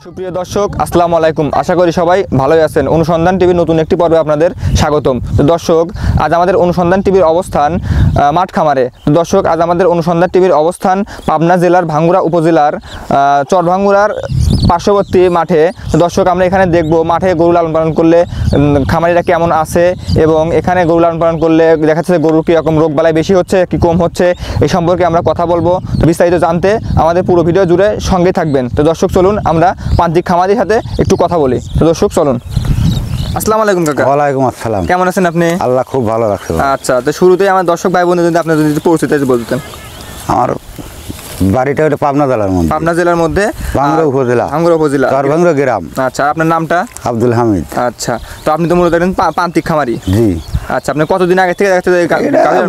সুপ্রিয় দর্শক, আসসালামু আলাইকুম। আশা করি সবাই ভালোই আছেন। অনুসন্ধান টিভির নতুন একটি পর্বে আপনাদের স্বাগতম। তো দর্শক, আজ আমাদের অনুসন্ধান টিভির অবস্থান মাঠ খামারে। তো দর্শক, আজ আমাদের অনুসন্ধান টিভির অবস্থান পাবনা জেলার ভাঙ্গুড়া উপজেলার চরভাঙ্গুড়ার পার্শ্ববর্তী মাঠে। তো দর্শক, আমরা এখানে দেখব মাঠে গরু লালন পালন করলে খামারিরা কেমন আছে এবং এখানে গরু লালন পালন করলে দেখা যাচ্ছে গরুর কীরকম রোগ বালাই বেশি হচ্ছে কি কম হচ্ছে এই সম্পর্কে আমরা কথা বলবো। তো বিস্তারিত জানতে আমাদের পুরো ভিডিও জুড়ে সঙ্গে থাকবেন। তো দর্শক, চলুন আমরা প্রান্তিক খামারির সাথে একটু কথা বলি। তো দর্শক, চলুন। আসসালামু আলাইকুম কাকা। ওয়ালাইকুম আসসালাম। কেমন আছেন আপনি? আল্লাহ খুব ভালো রাখছে। আচ্ছা, তো শুরুতেই আমার দর্শক ভাই বোনদের যদি আপনার যদি পরিচিত বলতেন। আমার বাড়িটা হলো পাবনা জেলার মধ্যে। পাবনা জেলার মধ্যে ভাঙ্গুড়া উপজেলা। ভাঙ্গুড়া উপজেলা, চরভাঙ্গুড়া গ্রাম। আচ্ছা, আপনার নামটা? আব্দুল হামিদ। আচ্ছা, তো আপনি তো মূলত একজন প্রান্তিক খামারি। জি। আচ্ছা, আপনি কতদিন আগে থেকে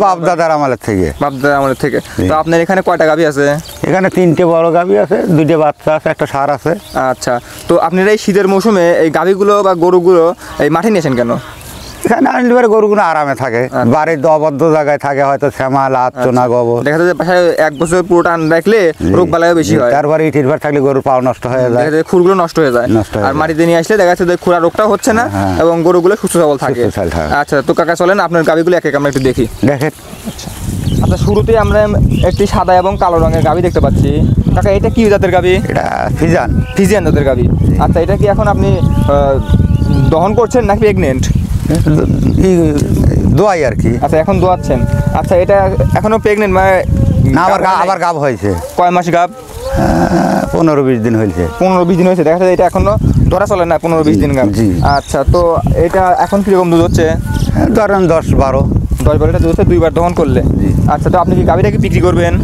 বাপ দাদার আমলের থেকে? বাপ দাদার আমলের থেকে। তো আপনার এখানে কয়টা গাভী আছে? এখানে 3টে বড় গাভী আছে, 2টে বাচ্চা আছে, একটা ষাঁড় আছে। আচ্ছা, তো আপনারা এই শীতের মৌসুমে এই গাভীগুলো বা গরুগুলো এই মাঠে নিয়েছেন কেন? এখানে আনলে পরে গরুগুলো আরামে থাকে, বাড়ির অবদ্ধ জায়গায় থাকে, হয়তো শ্যামাল আচ্ছনা গোবর দেখা যায় বাসায় 1 বছর পুরো টান রাখলে রোগ বালাইও বেশি হয়। তারপরে ইটির ভার থাকলে গরুর পাও নষ্ট হয়ে যায়, দেখা যায় খুরগুলো নষ্ট হয়ে যায়। আর মাটিতে নিয়ে আসলে দেখা যাচ্ছে খুরা রোগটাও হচ্ছে না এবং গরুগুলো সুস্থ সবল থাকে। আচ্ছা, তো কাকা চলেন আপনার গাভীগুলো এক এক আমরা একটু দেখি। দেখেন। আচ্ছা, শুরুতেই আমরা একটি সাদা এবং কালো রঙের গাভী দেখতে পাচ্ছি। কাকা, এটা কি জাতের গাভী? এটা ফিজান। ফিজিয়ান জাতের গাভী। আচ্ছা, এটা কি এখন আপনি দহন করছেন নাকি প্রেগনেন্ট? দোয়াই আর কি। আচ্ছা, এখন দোয়াচ্ছেন। আচ্ছা, এটা এখনো প্রেগনেন্ট মানে না? আবার গাব হয়েছে। কয় মাস গাব? 15-20 দিন হয়েছে। 15-20 দিন হয়েছে। দেখা যায় এটা এখনো ধরা চলে না, 15-20 দিন গাব। আচ্ছা, তো এটা এখন কিরকম দুধ হচ্ছে? ধরেন 10-12 লিটার দুধ হচ্ছে 2বার দহন করলে। আচ্ছা, তো আপনি কি গাভীটা কি বিক্রি করবেন?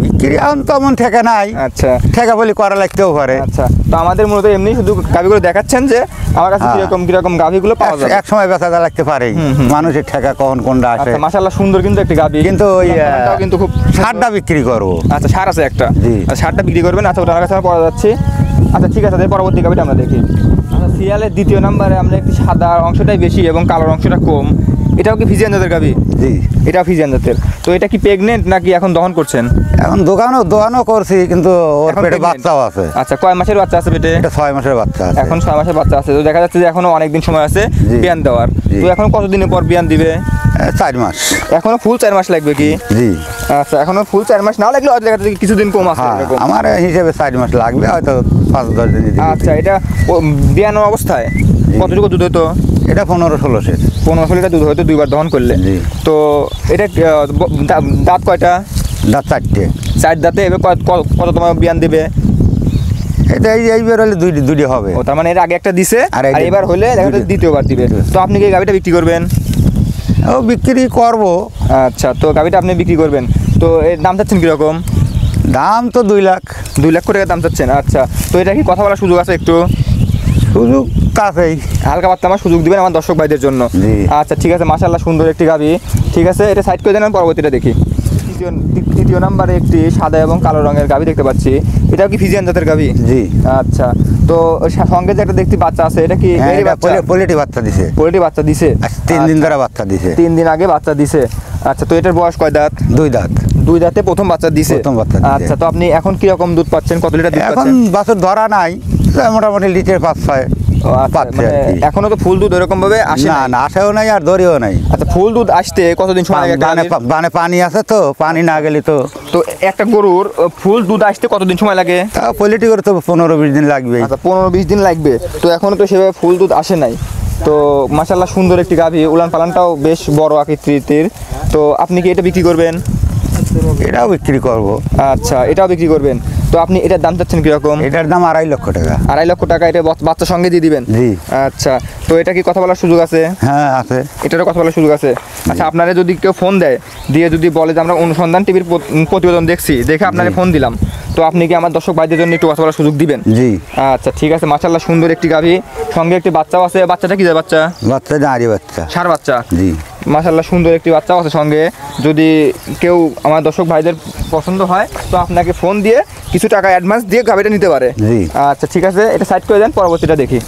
বিক্রি এখন তেমন ঠেকা নাই। আচ্ছা, ঠেকা বলি করা লাগতেও পারে। আচ্ছা, তো আমাদের মূলত এমনি শুধু গাভীগুলো দেখাচ্ছেন যে আমার কাছে কিরকম গাভীগুলো পাওয়া যায়। এক সময় বেচা লাগতে পারে, মানুষের ঠেকা কখন কোনটা আসে। মাশাআল্লাহ, সুন্দর কিন্তু একটি গাভী। কিন্তু ওই কিন্তু খুব ষাঁড়টা বিক্রি করবো। আচ্ছা, ষাঁড় আছে একটা। ষাঁড়টা বিক্রি করবেন। আচ্ছা, ওটার কাছে পড়া যাচ্ছে। আচ্ছা, ঠিক আছে, পরবর্তী গাভীটা আমরা দেখি। আচ্ছা, সিরিয়ালের 2য় নম্বরে আমরা একটি সাদা অংশটাই বেশি এবং কালোর অংশটা কম। এটাও কি ফিজিয়ান জাতের গাভী? জি, এটাও ফিজিয়ান জাতের। তো এটা কি প্রেগনেন্ট নাকি এখন দহন করছেন? এখন দোকানও করছি, কিন্তু ওর পেটে বাচ্চাও আছে। আচ্ছা, কয় মাসের বাচ্চা আছে পেটে? এটা 6 মাসের বাচ্চা আছে। এখন 6 মাসের বাচ্চা আছে। তো দেখা যাচ্ছে যে এখনো অনেকদিন সময় আছে বিয়ান দেওয়ার। তো এখন কতদিনের পর বিয়ান দিবে? 4 মাস। এখনো ফুল 4 মাস লাগবে কি? জি। আচ্ছা, এখনো ফুল 4 মাস না লাগলে হয়তো দেখা যাচ্ছে কিছুদিন কম আছে। আমার হিসেবে 4 মাস লাগবে, হয়তো 5-10 দিন। আচ্ছা, এটা বিয়ানোর অবস্থায় কতটুকু দুধ হতো? এটা 15-16 লিটার দুধ হয়তো 2বার দহন করলে। তো এটা দাঁত কয়টা? দাঁত 4টে। 4 দাঁতে। এবার কত তোমার বিয়ান দিবে? এটা এইবার হলে দুইটি হবে। ও, তার মানে এর আগে একটা দিছে আর এবার হলে দেখা যাচ্ছে দ্বিতীয়বার দিবে। তো আপনি কি গাভীটা বিক্রি করবেন? ও, বিক্রি করব। আচ্ছা, তো গাভীটা আপনি বিক্রি করবেন। তো এর দাম চাচ্ছেন কিরকম? দাম তো 2 লাখ। 2 লাখ করে দাম চাচ্ছেন। আচ্ছা, তো এটা কি কথা বলার সুযোগ আছে? একটু সুযোগ কাছেই, হালকা পাতলা আমার সুযোগ দিবেন আমার দর্শক ভাইদের জন্য। আচ্ছা, ঠিক আছে, মাশাআল্লাহ, সুন্দর একটি গাভী। ঠিক আছে, এটা সাইড করে দেন, আমি পরবর্তীটা দেখি। 3য় নম্বরে একটি সাদা এবং কালো রঙের গাভী দেখতে পাচ্ছি। এটাও কি ফিজিয়ান জাতের গাভী? জি। আচ্ছা, তো সঙ্গে যে একটা দেখতে বাচ্চা আছে, এটা কি পোল্ট্রি বাচ্চা দিছে? পোল্ট্রি বাচ্চা দিছে। 3 দিন ধরে বাচ্চা দিছে। 3 দিন আগে বাচ্চা দিছে। আচ্ছা, তো এটার বয়স কয় দাঁত? 2 দাঁত। 2 দাঁতে প্রথম বাচ্চা দিছে। আচ্ছা, তো আপনি এখন কি রকম দুধ পাচ্ছেন? কত লিটার দুধ পাচ্ছেন? এখন বাছুর ধরা নাই, মোটামুটি লিটার 5-6 পাচ্ছে। এখনো তো ফুল দুধ এরকম ভাবে আসে না, আসেও নাই আর ধরেও নাই। আচ্ছা, ফুল দুধ আসতে কতদিন সময় লাগে? বানে পানি আছে, তো পানি না গেলে তো একটা গরুর ফুল দুধ আসতে কতদিন সময় লাগে? পোল্ট্রি করে তো 15-20 দিন লাগবে। আচ্ছা, 15-20 দিন লাগবে। তো এখনো তো সেভাবে ফুল দুধ আসে নাই। তো মাশাআল্লাহ, সুন্দর একটি গাভী, উলান পালানটাও বেশ বড় আকৃতির। তো আপনি কি এটা বিক্রি করবেন? এটাও বিক্রি করব। আচ্ছা, এটাও বিক্রি করবেন। তো আপনি এটার দাম চাচ্ছেন কিরকম? এটার দাম 2.5 লক্ষ টাকা। 2.5 লক্ষ টাকা, এটা বাচ্চার সঙ্গে দিয়ে দিবেন? জি। আচ্ছা, তো এটা কি কথা বলার সুযোগ আছে? হ্যাঁ আছে। এটারও কথা বলার সুযোগ আছে। আচ্ছা, আপনারা যদি কেউ ফোন দেয়, দিয়ে যদি বলে যে আমরা অনুসন্ধান টিভির প্রতিবেদন দেখছি, দেখে আপনারা ফোন দিলাম, তো আপনি কি আমার দর্শক ভাইদের জন্য একটু কথা বলার সুযোগ দিবেন? জি। আচ্ছা ঠিক আছে, মাশাআল্লাহ সুন্দর একটি গাভী, সঙ্গে একটি বাচ্চাও আছে। বাচ্চাটা কি বাচ্চা? বাচ্চা নারী বাচ্চা। ষাঁড় বাচ্চা। জি। মাশাআল্লাহ সুন্দর একটি বাচ্চাও আছে সঙ্গে। যদি কেউ আমার দর্শক ভাইদের পছন্দ হয়, তো আপনাকে ফোন দিয়ে কিছু টাকা অ্যাডভান্স দিয়ে গাভীটা নিতে পারে। জি। আচ্ছা ঠিক আছে, এটা সাইড করে দেন, পরবর্তীটা দেখি।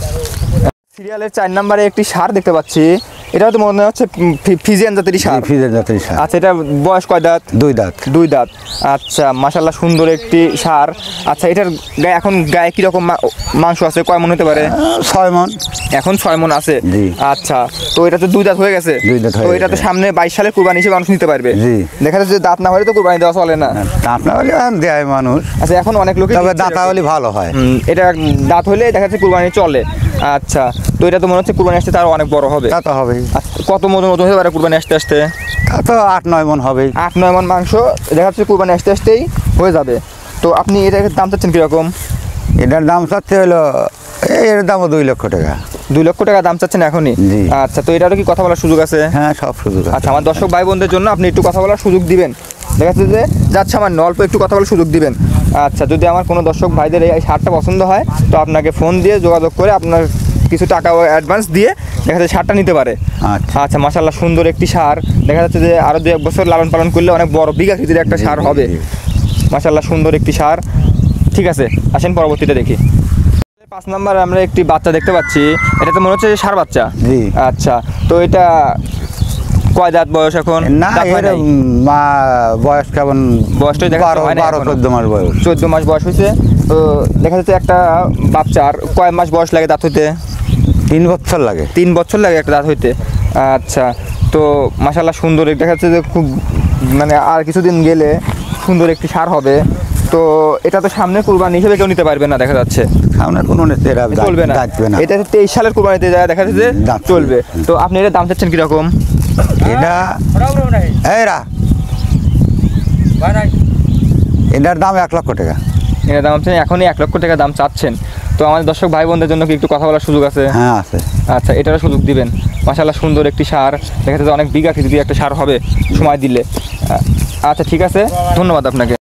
সিরিয়ালের 4 নম্বরে একটি ষাঁড় দেখতে পাচ্ছি। এটা তো মনে হচ্ছে ফিজিয়ান জাতেরই ষাঁড়। ফিজের জাতের ষাঁড়। আচ্ছা, এটা বয়স কয় দাঁত? 2 দাঁত। 2 দাঁত। আচ্ছা মাশাআল্লাহ সুন্দর একটি ষাঁড়। আচ্ছা, এটার গায়ে এখন গায়ে কিরকম মাংস আছে, কয় মন হতে পারে? 6 মণ। এখন 6 মন আছে। জি। আচ্ছা, তো এটা তো 2 দাঁত হয়ে গেছে। 2 দাঁত হয়ে তো এটা তো গেছে। সামনে 22 সালের কুরবানি হিসেবে মানুষ নিতে পারবে। জি। দেখা যাচ্ছে যে দাঁত না হলে তো কুরবানি দেওয়া চলে না। আপনার বলে দেয় মানুষ। আচ্ছা, এখন অনেক লোকই তবে দিচ্ছে দাঁতা এরকম। হলে ভালো হয়। এটা দাঁত হলে দেখা যাচ্ছে কুরবানি চলে। আচ্ছা, তো এটা তো মনে হচ্ছে কুরবানি আসতে তার অনেক বড় হবে। তা তো হবেই। আচ্ছা, কত মন ওজন হতে পারে কুরবানি আসতে আসতে? তা তো 8-9 মণ হবেই। 8-9 মন মাংস দেখা যাচ্ছে কুরবানি আসতে আসতেই হয়ে যাবে। তো আপনি এটার দাম চাচ্ছেন কিরকম? এটার দাম চাচ্ছে হলো, এর দামও 2 লক্ষ টাকা। 2 লক্ষ টাকা দাম চাচ্ছেন এখনই? জি। আচ্ছা, তো এটারও কি কথা বলার সুযোগ আছে? হ্যাঁ সব সুযোগ আছে। আচ্ছা, আমার দর্শক ভাই বোনদের জন্য আপনি একটু কথা বলার সুযোগ দিবেন। দেখা যাচ্ছে যে যাচ্ছে আমার অল্প একটু কথা বলার সুযোগ দিবেন। আচ্ছা, যদি আমার কোনো দর্শক ভাইদের এই শার্টটা পছন্দ হয়, তো আপনাকে ফোন দিয়ে যোগাযোগ করে আপনার কিছু টাকা অ্যাডভান্স দিয়ে দেখা যাচ্ছে শার্টটা নিতে পারে। আচ্ছা। আচ্ছা মাশাআল্লাহ সুন্দর একটি ষাঁড়। দেখা যাচ্ছে যে আরও 2-1 বছর লালন পালন করলে অনেক বড় বিঘা খেতির একটা ষাঁড় হবে। মাশাআল্লাহ সুন্দর একটি ষাঁড়। ঠিক আছে, আসেন পরবর্তীটা দেখি। 5 নম্বরে আমরা একটি বাচ্চা দেখতে পাচ্ছি। এটা তো মনে হচ্ছে ষাঁড় বাচ্চা। জি। আচ্ছা, তো এটা কয় দাঁত বয়স এখন? না দাঁত হয় এর নাই? মা বয়স কেমন? বয়সটাই দেখা যাচ্ছে হয় নাই এখনো। 12-14 মাস বয়স। 14 মাস বয়স হয়েছে। তো দেখা যাচ্ছে একটা বাচ্চার কয় মাস বয়স লাগে দাঁত হইতে? 3 বছর লাগে। 3 বছর লাগে একটা দাঁত হইতে। আচ্ছা, তো মাশাআল্লাহ সুন্দর, দেখা যাচ্ছে যে খুব মানে আর কিছুদিন গেলে সুন্দর একটি ষাঁড় হবে। তো এটা তো সামনে কুরবানি হিসেবে কেউ নিতে পারবে না দেখা যাচ্ছে। সামনে কোনো এরা চলবে না। যাচ্ছে না। এটা 23 সালের কুরবানিতে যায় দেখা যাচ্ছে যে যাচ্ছে। চলবে। তো আপনি এর দাম চাচ্ছেন কিরকম? এটা এরা এটার দাম 1 লক্ষ টাকা। এর দাম চাচ্ছেন এখনই 1 লক্ষ টাকা দাম চাচ্ছেন। তো আমাদের দর্শক ভাই বোনদের জন্য কি একটু কথা বলার সুযোগ আছে? হ্যাঁ আছে। আচ্ছা, এটারও সুযোগ দিবেন। মাশাআল্লাহ সুন্দর একটি ষাঁড়, দেখা যাচ্ছে অনেক বিঘা খেতে একটা ষাঁড় হবে সময় দিলে। আচ্ছা ঠিক আছে, ধন্যবাদ আপনাকে।